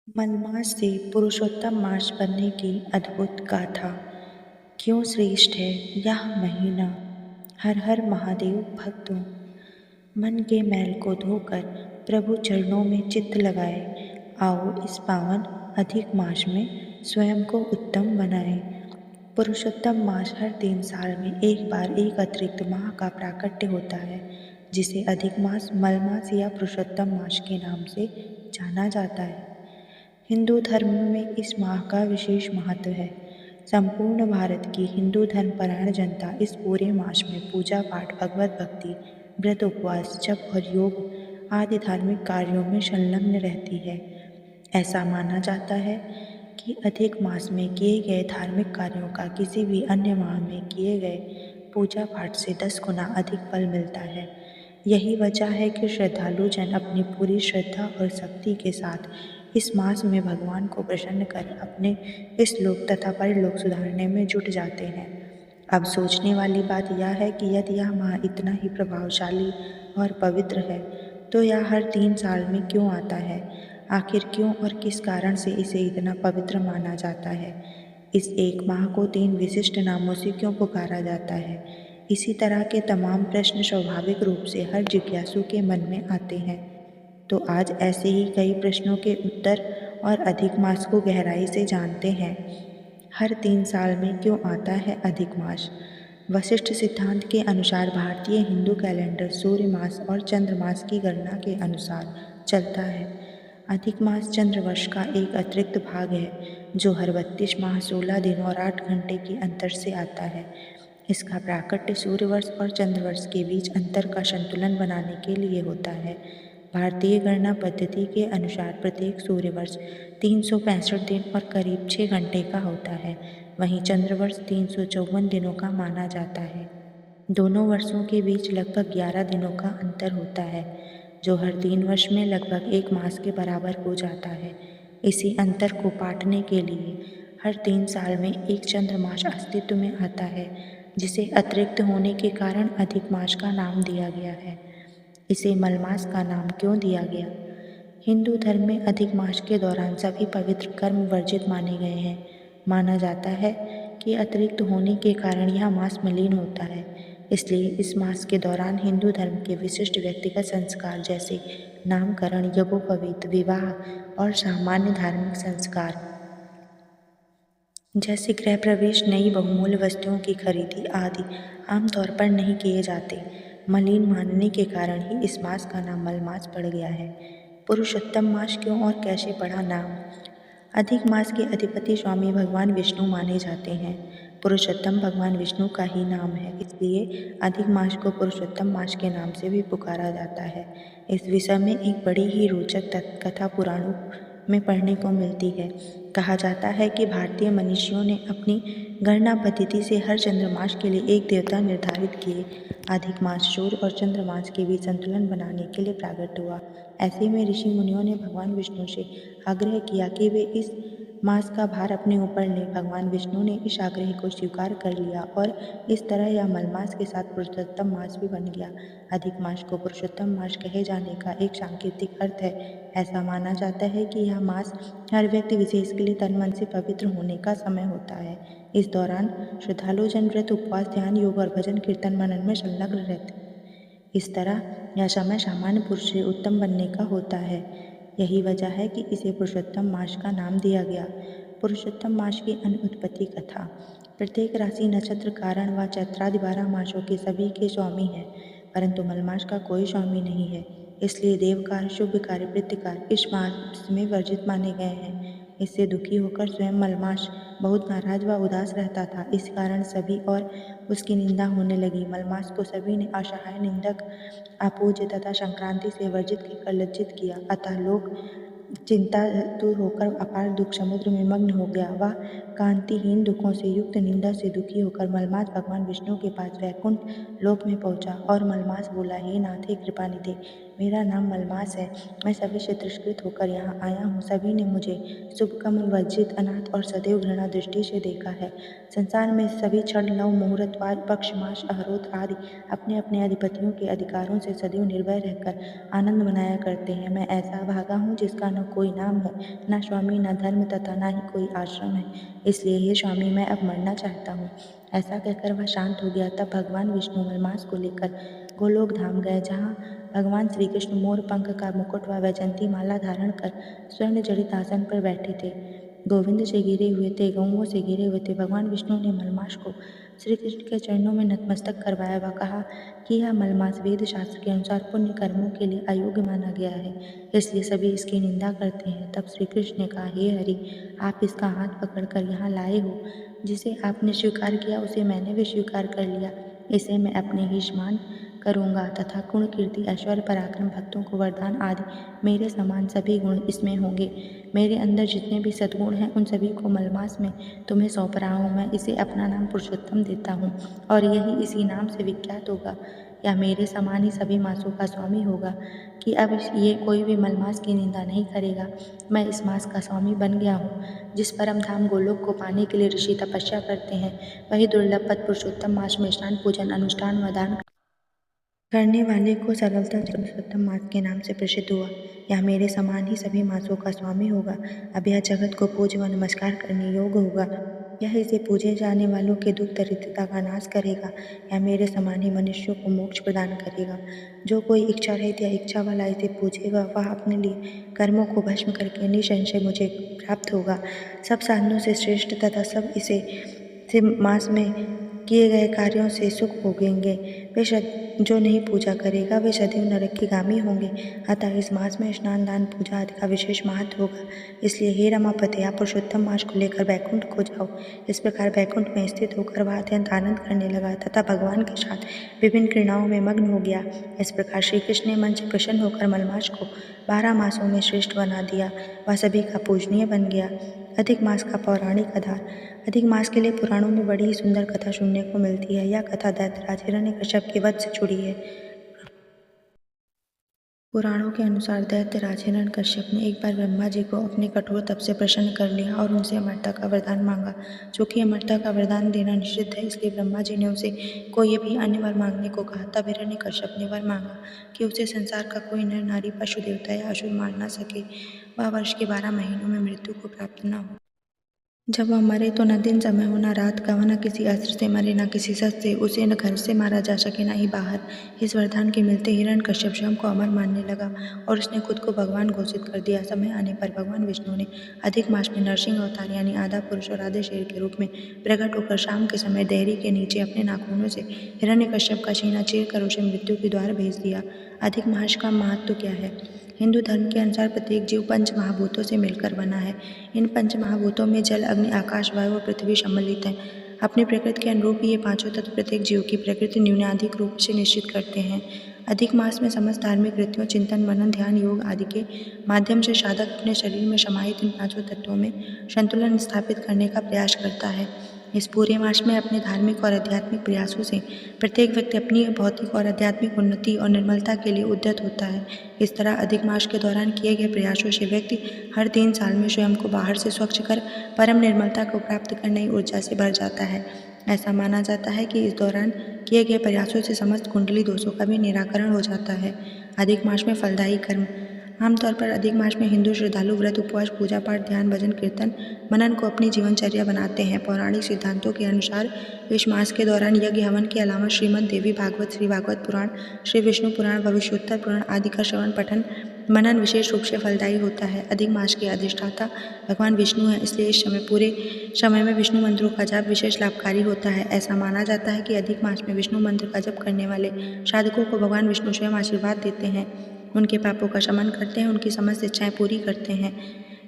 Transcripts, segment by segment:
मलमास से पुरुषोत्तम मास बनने की अद्भुत गाथा। क्यों श्रेष्ठ है यह महीना। हर हर महादेव भक्तों, मन के मैल को धोकर प्रभु चरणों में चित्त लगाए। आओ इस पावन अधिक मास में स्वयं को उत्तम बनाए। पुरुषोत्तम मास हर 3 साल में एक बार एक अतिरिक्त माह का प्राकट्य होता है, जिसे अधिक मास, मलमास या पुरुषोत्तम मास के नाम से जाना जाता है। हिंदू धर्म में इस माह का विशेष महत्व है। संपूर्ण भारत की हिंदू धर्मपरायण जनता इस पूरे मास में पूजा पाठ, भगवत भक्ति, व्रत, उपवास, जप और योग आदि धार्मिक कार्यों में संलग्न रहती है। ऐसा माना जाता है कि अधिक मास में किए गए धार्मिक कार्यों का किसी भी अन्य माह में किए गए पूजा पाठ से 10 गुना अधिक फल मिलता है। यही वजह है कि श्रद्धालु जन अपनी पूरी श्रद्धा और शक्ति के साथ इस मास में भगवान को प्रसन्न कर अपने इस लोक तथा परलोक सुधारने में जुट जाते हैं। अब सोचने वाली बात यह है कि यदि यह माह इतना ही प्रभावशाली और पवित्र है, तो यह हर 3 साल में क्यों आता है? आखिर क्यों और किस कारण से इसे इतना पवित्र माना जाता है? इस एक माह को 3 विशिष्ट नामों से क्यों पुकारा जाता है? इसी तरह के तमाम प्रश्न स्वाभाविक रूप से हर जिज्ञासु के मन में आते हैं। तो आज ऐसे ही कई प्रश्नों के उत्तर और अधिक मास को गहराई से जानते हैं। हर 3 साल में क्यों आता है अधिक मास? वशिष्ठ सिद्धांत के अनुसार भारतीय हिंदू कैलेंडर सूर्य मास और चंद्र मास की गणना के अनुसार चलता है। अधिक मास चंद्रवर्ष का एक अतिरिक्त भाग है, जो हर 32 माह 16 दिन और 8 घंटे के अंतर से आता है। इसका प्राकट्य सूर्यवर्ष और चंद्रवर्ष के बीच अंतर का संतुलन बनाने के लिए होता है। भारतीय गणना पद्धति के अनुसार प्रत्येक सूर्यवर्ष 365 दिन और करीब 6 घंटे का होता है। वहीं चंद्रवर्ष 354 दिनों का माना जाता है। दोनों वर्षों के बीच लगभग 11 दिनों का अंतर होता है, जो हर 3 वर्ष में लगभग 1 मास के बराबर हो जाता है। इसी अंतर को पाटने के लिए हर 3 साल में एक चंद्रमास अस्तित्व में आता है, जिसे अतिरिक्त होने के कारण अधिक मास का नाम दिया गया है। इसे मलमास का नाम क्यों दिया गया? हिंदू धर्म में अधिक मास के दौरान सभी पवित्र कर्म वर्जित माने गए हैं। माना जाता है कि अतिरिक्त होने के कारण यह मास मलिन होता है। इसलिए इस मास के दौरान हिंदू धर्म के विशिष्ट व्यक्तिगत संस्कार जैसे नामकरण, यज्ञोपवीत, विवाह और सामान्य धार्मिक संस्कार जैसे गृह प्रवेश, नई बहुमूल्य वस्तुओं की खरीदी आदि आमतौर पर नहीं किए जाते। मलिन मानने के कारण ही इस मास का नाम मलमास पड़ गया है। पुरुषोत्तम मास क्यों और कैसे पड़ा नाम? अधिक मास के अधिपति स्वामी भगवान विष्णु माने जाते हैं। पुरुषोत्तम भगवान विष्णु का ही नाम है, इसलिए अधिक मास को पुरुषोत्तम मास के नाम से भी पुकारा जाता है। इस विषय में एक बड़ी ही रोचक कथा पुराणों में पढ़ने को मिलती है। कहा जाता है कि भारतीय मनीषियों ने अपनी गणना पद्धति से हर चंद्रमास के लिए एक देवता निर्धारित किए। अधिक मास सूर्य और चंद्रमास के बीच संतुलन बनाने के लिए प्रकट हुआ। ऐसे में ऋषि मुनियों ने भगवान विष्णु से आग्रह किया कि वे इस मास का भार अपने ऊपर लें। भगवान विष्णु ने इस आग्रह को स्वीकार कर लिया और इस तरह यह मलमास के साथ पुरुषोत्तम मास भी बन गया। अधिक मास को पुरुषोत्तम मास कहे जाने का एक सांकेतिक अर्थ है। ऐसा माना जाता है कि यह मास हर व्यक्ति विशेष के लिए तन मन से पवित्र होने का समय होता है। इस दौरान श्रद्धालु जन व्रत, उपवास, ध्यान, योग और भजन कीर्तन मनन में संलग्न रहते हैं। इस तरह यह समय सामान्य पुरुष से उत्तम बनने का होता है। यही वजह है कि इसे पुरुषोत्तम मास का नाम दिया गया। पुरुषोत्तम मास की अनुत्पत्ति कथा। प्रत्येक राशि, नक्षत्र, कारण व चैत्रादि 12 मासों के सभी के स्वामी हैं, परंतु मलमास का कोई स्वामी नहीं है। इसलिए देव कार्य, शुभ कार्य, वृत्ति कार्य इस मास में वर्जित माने गए हैं। इससे दुखी होकर स्वयं मलमास बहुत नाराज व उदास रहता था। इस कारण सभी और उसकी निंदा होने लगी। मलमास को सभी ने असहाय, निंदक, अपूज्य तथा संक्रांति से वर्जित कहकर लज्जित किया। अतः लोग चिंतातुर होकर अपार दुख समुद्र में मग्न हो गया। वह कांतिहीन दुखों से युक्त निंदा से दुखी होकर मलमास भगवान विष्णु के पास वैकुंठ लोक में पहुंचा और मलमास बोला, हे नाथ, हे कृपानिधे, मेरा नाम मलमास है। मैं सभी से तिरस्कृत होकर यहाँ आया हूँ। सभी ने मुझे शुभ कमल, वर्जित, अनाथ और सदैव घृणा दृष्टि से देखा है। संसार में सभी क्षण, लव, मुहूर्त, पक्ष, मास, अहरोत आदि अपने अपने अधिपतियों के अधिकारों से सदैव निर्भय रहकर आनंद मनाया करते हैं। मैं ऐसा भागा हूँ जिसका न कोई नाम है, न स्वामी, न धर्म तथा न ही कोई आश्रम है। इसलिए हे स्वामी, मैं अब मरना चाहता हूँ। ऐसा कहकर वह शांत हो गया। तब भगवान विष्णु मलमास को लेकर गोलोक धाम गए, जहाँ भगवान श्री कृष्ण मोर पंख का मुकुट व वैजंती माला धारण कर स्वर्ण जड़ित आसन पर बैठे थे। गोविंद से घिरे हुए थे, गौओं से घिरे हुए थे। भगवान विष्णु ने मलमास को श्री कृष्ण के चरणों में नतमस्तक करवाया व कहा कि यह मलमास वेद शास्त्र के अनुसार पुण्य कर्मों के लिए अयोग्य माना गया है, इसलिए सभी इसकी निंदा करते हैं। तब श्री कृष्ण ने कहा, हे हरि, आप इसका हाथ पकड़कर यहाँ लाए हो। जिसे आपने स्वीकार किया उसे मैंने भी स्वीकार कर लिया। इसे मैं अपने ही समान करूँगा तथा गुण, कीर्ति, ऐश्वर्य, पराक्रम, भक्तों को वरदान आदि मेरे समान सभी गुण इसमें होंगे। मेरे अंदर जितने भी सद्गुण हैं उन सभी को मलमास में तुम्हें सौंप रहा हूँ। मैं इसे अपना नाम पुरुषोत्तम देता हूँ और यही इसी नाम से विख्यात होगा। या मेरे समान ही सभी मासों का स्वामी होगा कि अब ये कोई भी मलमास की निंदा नहीं करेगा। मैं इस मास का स्वामी बन गया हूँ। जिस परम धाम गोलोक को पाने के लिए ऋषि तपस्या करते हैं, वही दुर्लभ पद पुरुषोत्तम मास में स्नान, पूजन, अनुष्ठान व दान करने वाले को सरलता से पुरुषोत्तम मास के नाम से प्रसिद्ध हुआ। यह मेरे समान ही सभी मासों का स्वामी होगा। अब यह जगत को पूज व नमस्कार करने योग्य होगा। यह इसे पूजे जाने वालों के दुख दरिद्रता का नाश करेगा। यह मेरे समान ही मनुष्यों को मोक्ष प्रदान करेगा। जो कोई इच्छा रहित या इच्छा वाला इसे पूजेगा, वह अपने लिए कर्मों को भस्म करके निसंशय मुझे प्राप्त होगा। सब साधनों से श्रेष्ठ तथा सब इसे मास में किए गए कार्यों से सुख भोगेंगे। जो नहीं पूजा करेगा वे सदैव नरक के गामी होंगे। अतः इस मास में स्नान, दान, पूजा आदि का विशेष महत्व होगा। इसलिए हे रमापति, आप पुरुषोत्तम मास को लेकर बैकुंठ को जाओ। इस प्रकार बैकुंठ में स्थित होकर वह अत्यंत आनंद करने लगा तथा भगवान के साथ विभिन्न क्रीड़ाओं में मग्न हो गया। इस प्रकार श्री कृष्ण ने मन से प्रसन्न होकर मलमास को 12 मासों में श्रेष्ठ बना दिया। वह सभी का पूजनीय बन गया। अधिक मास का पौराणिक आधार। अधिक मास के लिए पुराणों में बड़ी ही सुंदर कथा सुनने को मिलती है। यह कथा दैत्यराज हिरण्यकश्यप के वध से जुड़ी है। पुराणों के अनुसार दैत्यराज हिरण्यकश्यप ने एक बार ब्रह्मा जी को अपने कठोर तप से प्रसन्न कर लिया और उनसे अमरता का वरदान मांगा। चूंकि अमरता का वरदान देना निषिद्ध है, इसलिए ब्रह्मा जी ने उसे कोई भी अन्य वर मांगने को कहा। तब हिरण्यकश्यप ने वर मांगा कि उसे संसार का कोई नर, नारी, पशु, देवता या असुर मार न सके, वह वर्ष के 12 महीनों में मृत्यु को प्राप्त न हो। जब वह मरे तो न दिन समय हो, न रात का, वह न किसी अस्त्र से मरे, न किसी शस्त्र से, उसे न घर से मारा जा सके, न ही बाहर। इस वरदान के मिलते हिरण्यकश्यप स्वयं को अमर मानने लगा और उसने खुद को भगवान घोषित कर दिया। समय आने पर भगवान विष्णु ने अधिक मास में नरसिंह अवतार यानी आधा पुरुष और आधे शेर के रूप में प्रकट होकर शाम के समय देहरी के नीचे अपने नाखूनों से हिरण्यकश्यप का सीना चीर कर उसे मृत्यु के द्वार भेज दिया। अधिक मास का महत्व क्या है? हिंदू धर्म के अनुसार प्रत्येक जीव पंच महाभूतों से मिलकर बना है। इन पंच महाभूतों में जल, अग्नि, आकाश, वायु और पृथ्वी सम्मिलित हैं। अपनी प्रकृति के अनुरूप ही ये पांचों तत्व प्रत्येक जीव की प्रकृति न्यूनाधिक रूप से निश्चित करते हैं। अधिक मास में समस्त धार्मिक कृत्यों, चिंतन, मनन, ध्यान, योग आदि के माध्यम से साधक अपने शरीर में समाहित इन पांचों तत्वों में संतुलन स्थापित करने का प्रयास करता है। इस पूरे मास में अपने धार्मिक और आध्यात्मिक प्रयासों से प्रत्येक व्यक्ति अपनी भौतिक और आध्यात्मिक उन्नति और निर्मलता के लिए उद्यत होता है। इस तरह अधिक मास के दौरान किए गए प्रयासों से व्यक्ति हर 3 साल में स्वयं को बाहर से स्वच्छ कर परम निर्मलता को प्राप्त कर नई ऊर्जा से भर जाता है। ऐसा माना जाता है कि इस दौरान किए गए प्रयासों से समस्त कुंडली दोषों का भी निराकरण हो जाता है। अधिक मास में फलदायी कर्म। आमतौर पर अधिक मास में हिंदू श्रद्धालु व्रत, उपवास, पूजा पाठ, ध्यान, भजन, कीर्तन, मनन को अपनी जीवनचर्या बनाते हैं। पौराणिक सिद्धांतों के अनुसार इस मास के दौरान यज्ञ, हवन के अलावा श्रीमद् देवी भागवत, श्री भागवत पुराण, श्री विष्णु पुराण, भविष्योत्तर पुराण आदि का श्रवण, पठन, मनन विशेष रूप से फलदायी होता है। अधिक मास के अधिष्ठाता भगवान विष्णु हैं, इसलिए इस समय पूरे समय में विष्णु मंत्रों का जाप विशेष लाभकारी होता है। ऐसा माना जाता है कि अधिक मास में विष्णु मंत्र का जप करने वाले साधकों को भगवान विष्णु स्वयं आशीर्वाद देते हैं, उनके पापों का शमन करते हैं, उनकी समस्त इच्छाएं पूरी करते हैं।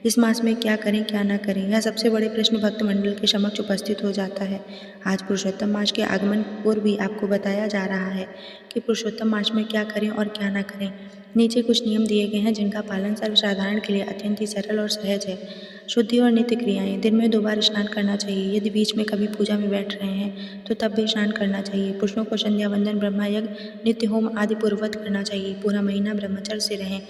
इस मास में क्या करें क्या न करें, यह सबसे बड़े प्रश्न भक्त मंडल के समक्ष उपस्थित हो जाता है। आज पुरुषोत्तम मास के आगमन पूर्व भी आपको बताया जा रहा है कि पुरुषोत्तम मास में क्या करें और क्या न करें। नीचे कुछ नियम दिए गए हैं जिनका पालन सर्वसाधारण के लिए अत्यंत ही सरल और सहज है। शुद्धि और नित्य क्रियाएं। दिन में 2 बार स्नान करना चाहिए। यदि बीच में कभी पूजा में बैठ रहे हैं तो तब भी स्नान करना चाहिए। पुरुषों को संध्या वंदन, ब्रह्मा यज्ञ, नित्य होम आदि पूर्ववत करना चाहिए। पूरा महीना ब्रह्मचर्य से रहें।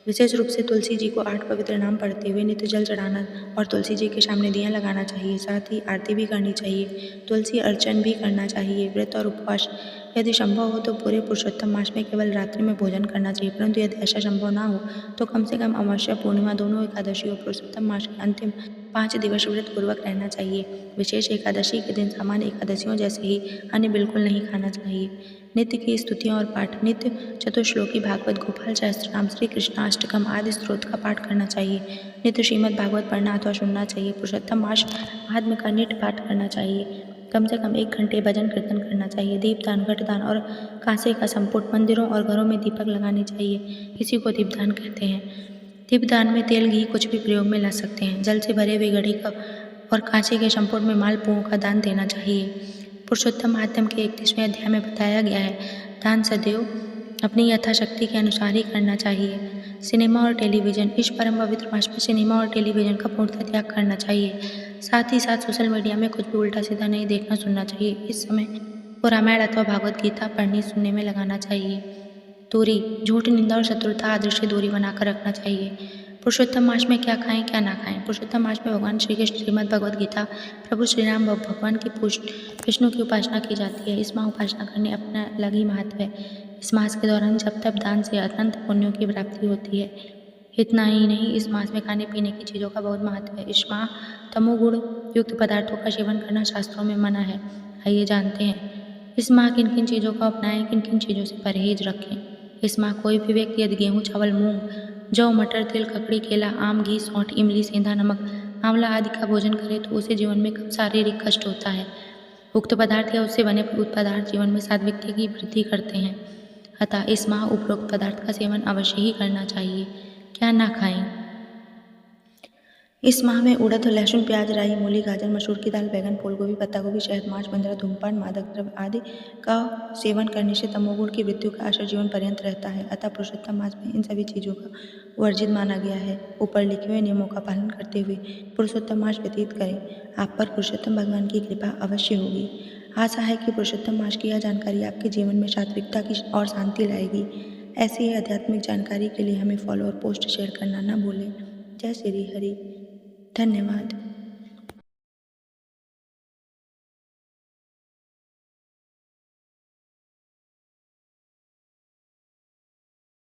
विशेष रूप से तुलसी जी को 8 पवित्र नाम पढ़ते हुए नित्य जल चढ़ाना और तुलसी जी के सामने दिया लगाना चाहिए। साथ ही आरती भी करनी चाहिए। तुलसी अर्चन भी करना चाहिए। व्रत और उपवास यदि संभव हो तो पूरे पुरुषोत्तम मास में केवल रात्रि में भोजन करना चाहिए, परंतु यदि ऐसा संभव ना हो तो कम से कम अमावस्या, पूर्णिमा, दोनों एकादशी और पुरुषोत्तम मास के अंतिम 5 दिवस व्रत पूर्वक रहना चाहिए। विशेष एकादशी के दिन सामान्य एकादशियों जैसे ही अन्य बिल्कुल नहीं खाना चाहिए। नित्य की स्तुतियाँ और पाठ। नित्य चतुश्लोकी भागवत, गोपाल सहस्त्रनाम, श्री कृष्णाष्टकम आदि स्त्रोत का पाठ करना चाहिए। नित्य श्रीमद् भागवत पढ़ना अथवा सुनना चाहिए। पुरुषोत्तम मास महात्म्य का नित्य पाठ करना चाहिए। कम से कम 1 घंटे भजन कीर्तन करना चाहिए। दीपदान, घटदान और कांसे का संपुट। मंदिरों और घरों में दीपक लगाने चाहिए। इसी को दीपदान कहते हैं। दीपदान में तेल, घी कुछ भी प्रयोग में ला सकते हैं। जल से भरे हुए घड़े का और कांसे के संपुट में मालपुओं का दान देना चाहिए। पुरुषोत्तम माध्यम के 31वें अध्याय में बताया गया है, दान सदैव अपनी यथाशक्ति के अनुसार ही करना चाहिए। सिनेमा और टेलीविज़न। इस परम पवित्र मास में सिनेमा और टेलीविज़न का पूर्णतः त्याग करना चाहिए। साथ ही साथ सोशल मीडिया में कुछ भी उल्टा सीधा नहीं देखना सुनना चाहिए। इस समय को रामायण अथवा भागवत गीता पढ़ने सुनने में लगाना चाहिए। दूरी। झूठ, निंदा और शत्रुता आदि से दूरी बनाकर रखना चाहिए। पुरुषोत्तम मास में क्या खाएं क्या ना खाएं। पुरुषोत्तम मास में भगवान श्री कृष्ण श्रीमद् भगवद गीता, प्रभु श्री राम भगवान की विष्णु की उपासना की जाती है। इस माह उपासना करने अपना अलग ही महत्व है। इस मास के दौरान जप तप दान से अनंत पुण्यों की प्राप्ति होती है। इतना ही नहीं, इस मास में खाने पीने की चीज़ों का बहुत महत्व है। इस माह तमोगुण युक्त पदार्थों का सेवन करना शास्त्रों में मना है। आइए जानते हैं इस माह किन किन चीज़ों का अपनाएं, किन किन चीज़ों से परहेज रखें। इस माह कोई भी व्यक्ति यदि गेहूँ, चावल, मूंग, जौ, मटर, तिल, ककड़ी, केला, आम, घी, सौंठ, इमली, सेंधा नमक, आंवला आदि का भोजन करे तो उसे जीवन में कम शारीरिक कष्ट होता है। उक्त पदार्थ या उससे बने पदार्थ जीवन में सात्विकता की वृद्धि करते हैं। अतः इस माह उपरोक्त पदार्थ का सेवन अवश्य ही करना चाहिए। क्या ना खाएं। इस माह में उड़द, लहसुन, प्याज, राई, मूली, गाजर, मसूर की दाल, बैंगन, फूलगोभी, पत्ता गोभी, शहद, मांस, बंदरा, धूमपान, मादक द्रव्य आदि का सेवन करने से तमोगुण की मृत्यु का असर जीवन पर्यंत रहता है। अतः पुरुषोत्तम मास में इन सभी चीज़ों का वर्जित माना गया है। ऊपर लिखे हुए नियमों का पालन करते हुए पुरुषोत्तम मास व्यतीत करें। आप पर पुरुषोत्तम भगवान की कृपा अवश्य होगी। आशा है कि पुरुषोत्तम मास की यह जानकारी आपके जीवन में सात्विकता की और शांति लाएगी। ऐसी ही आध्यात्मिक जानकारी के लिए हमें फॉलो और पोस्ट शेयर करना न भूलें। जय श्री हरि। धन्यवाद।